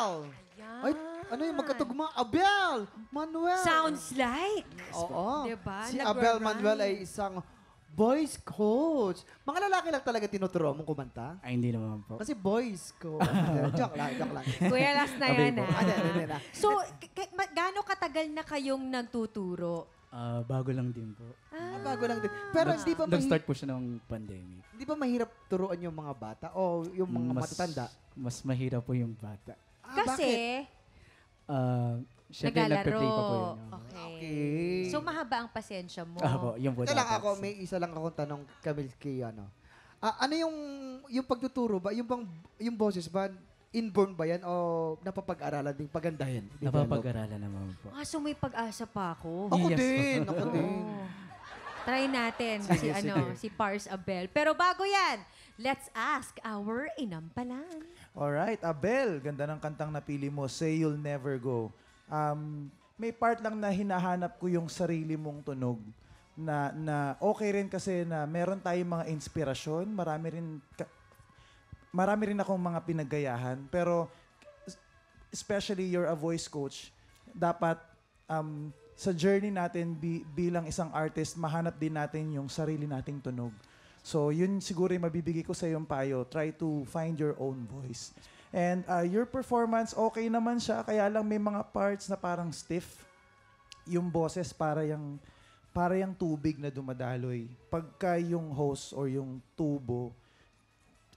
Abel! Ay, ano yung magkatugma? Abel! Manuel! Sounds like. Oo. Diba? Si Nagra-rhyme. Abel Manuel ay isang voice coach. Mga lalaki lang talaga tinuturo mong kumanta? Ay, hindi naman po. Kasi voice coach. Joke lang, joke lang. Kuya, last na yan Ano. So, gaano katagal na kayong nagtuturo? Bago lang din po. Bago lang din. Pero hindi pa Nag-start po siya ng pandemic. Hindi ba mahirap turuan yung mga bata o yung mga matatanda? Mas mahirap po yung bata. Kasi, Siyempre, nagpe-play pa po yun. okay. So, mahaba ang pasensya mo. Po, yun po. Ito lang dapat. ako, may isa lang akong tanong, Camille, kay ano. Ano yung pagtuturo ba? Yung boses ba, inborn ba yan o napapag-aralan din, pagandahin? Napapag-aralan naman po. So may pag-asa pa ako. Ako Yes. din, ako din. Oh. Try natin Sige, si Pars Abel. Pero bago yan, let's ask our inampalan. Alright, Abel, ganda ng kantang napili mo, Say You'll Never Go. May part lang na hinahanap ko yung sarili mong tunog na okay rin kasi na meron tayong mga inspirasyon, marami rin akong mga pinaggayahan, pero especially you're a voice coach, dapat sa journey natin bilang isang artist, mahanap din natin yung sarili nating tunog. So, yun siguro yung mabibigay ko sa iyong payo. Try to find your own voice. And your performance, okay naman siya. Kaya lang may mga parts na parang stiff. Yung boses para yung tubig na dumadaloy. Pagka yung host or yung tubo,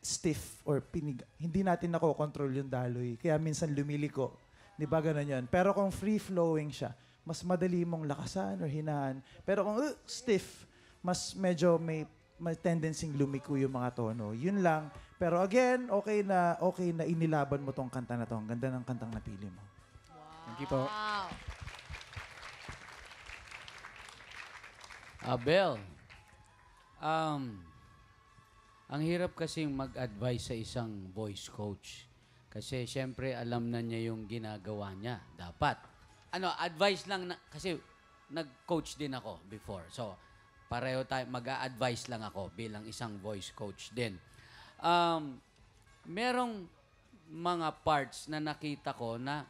stiff or pinig, hindi natin nakokontrol yung daloy. Kaya minsan lumiliko. Di ba ganun yun? Pero kung free-flowing siya, mas madali mong lakasan or hinaan. Pero kung stiff, mas medyo may tendency lumiko yung mga tono. Yun lang. Pero again, okay na inilaban mo tong kanta na to. Ang ganda ng kantang napili mo. Thank you po. Wow. Abel, ang hirap kasing mag-advise sa isang voice coach. Kasi siyempre alam na niya yung ginagawa niya. Dapat. Advice lang kasi nag-coach din ako before. So, pareho tayo, mag-a-advise lang ako bilang isang voice coach din. Merong mga parts na nakita ko na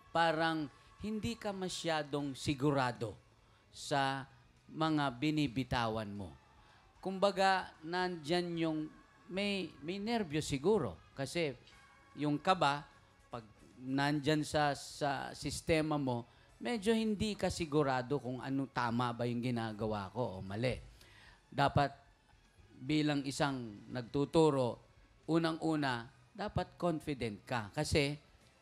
parang hindi ka masyadong sigurado sa mga binibitawan mo. Kumbaga, nandyan yung may nervyo siguro. Kasi yung kaba, pag nandyan sa sistema mo, medyo hindi ka sigurado kung ano tama ba yung ginagawa ko o mali. Dapat bilang isang nagtuturo, unang-una, dapat confident ka. Kasi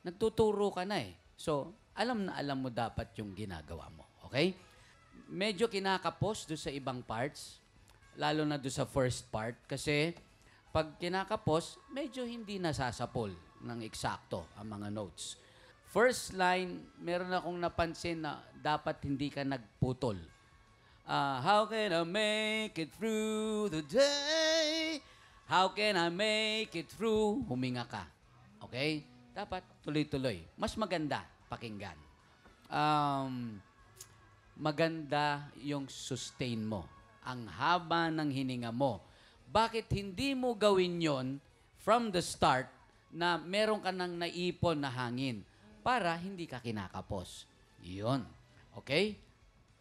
nagtuturo ka na eh. So, alam na alam mo dapat yung ginagawa mo. Okay? Medyo kinakapos doon sa ibang parts, lalo na doon sa first part. Kasi pag kinakapos, medyo hindi nasasapol ng eksakto ang mga notes. First line, meron akong napansin na dapat hindi ka nagputol. How can I make it through the day? How can I make it through? Huminga ka. Okay? Dapat tuloy-tuloy. Mas maganda pakinggan. Maganda yung sustain mo. Ang haba ng hininga mo. Bakit hindi mo gawin yon from the start na meron ka nang naipon na hangin? Para hindi ka kinakapos. Yun. Okay?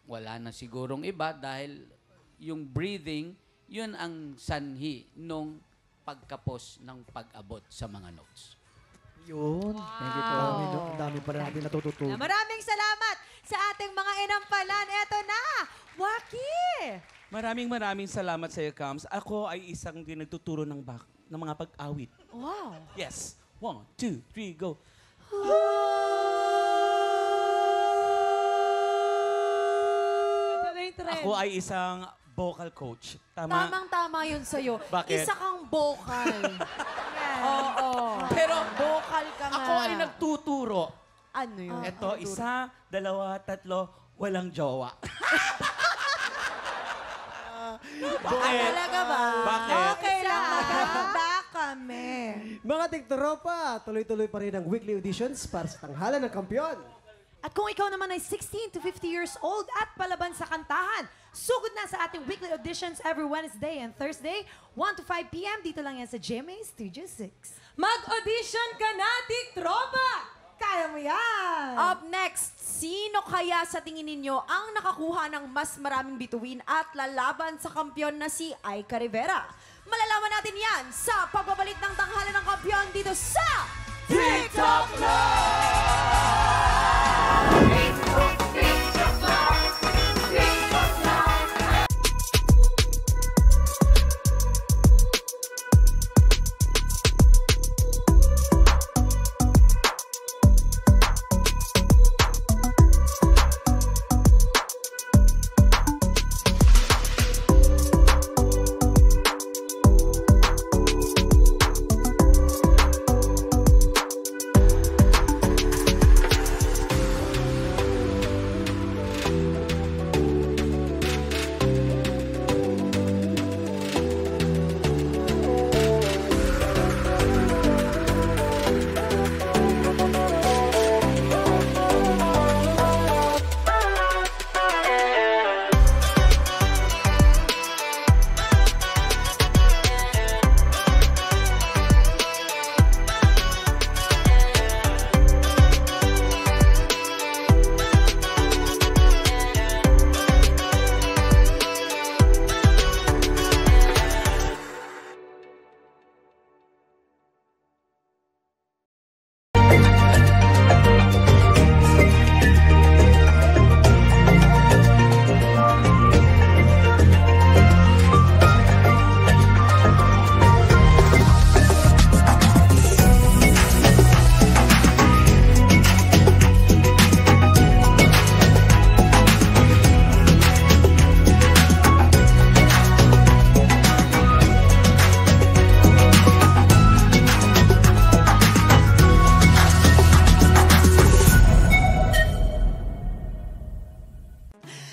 Wala na sigurong iba dahil yung breathing, yun ang sanhi nung pagkapos ng pag-abot sa mga notes. Yun. Thank you po. Ang dami pa rin natin natututunan. Maraming salamat sa ating mga inampalan. Eto na, Waki! Maraming salamat sa iyo, Kams. Ako ay isang din nagtuturo ng mga pag-awit. Wow. Yes. 1, 2, 3, go. Ako ay isang vocal coach. Tama? Tamang-tama yun sa'yo. Bakit? Isa kang vocal. Oo. Pero Vocal ka nga. ako ay nagtuturo. Ano yun? Ito, 1, 2, 3, walang jowa. Talaga ba? Bakit? Okay lang. Maganda kami. Mga tiktropa, tuloy-tuloy pa rin ang weekly auditions para sa tanghalan ng kampiyon. At kung ikaw naman ay 16 to 50 years old at palaban sa kantahan, sugod na sa ating weekly auditions every Wednesday and Thursday, 1 to 5 p.m. Dito lang yan sa GMA Studio 6. Mag-audition ka na, Tik Tropa! Kaya mo yan! Up next, sino kaya sa tingin ninyo ang nakakuha ng mas maraming bituin at lalaban sa kampyon na si Aika Rivera? Malalaman natin yan sa pagbabalik ng tanghalan ng kampyon dito sa TikTok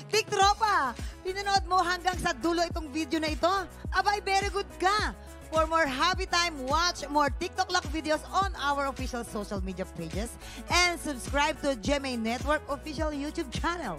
Tiktropa, pinanood mo hanggang sa dulo itong video na ito? Abay, very good ka! For more happy time, watch more TikTok Lock videos on our official social media pages and subscribe to GMA Network official YouTube channel.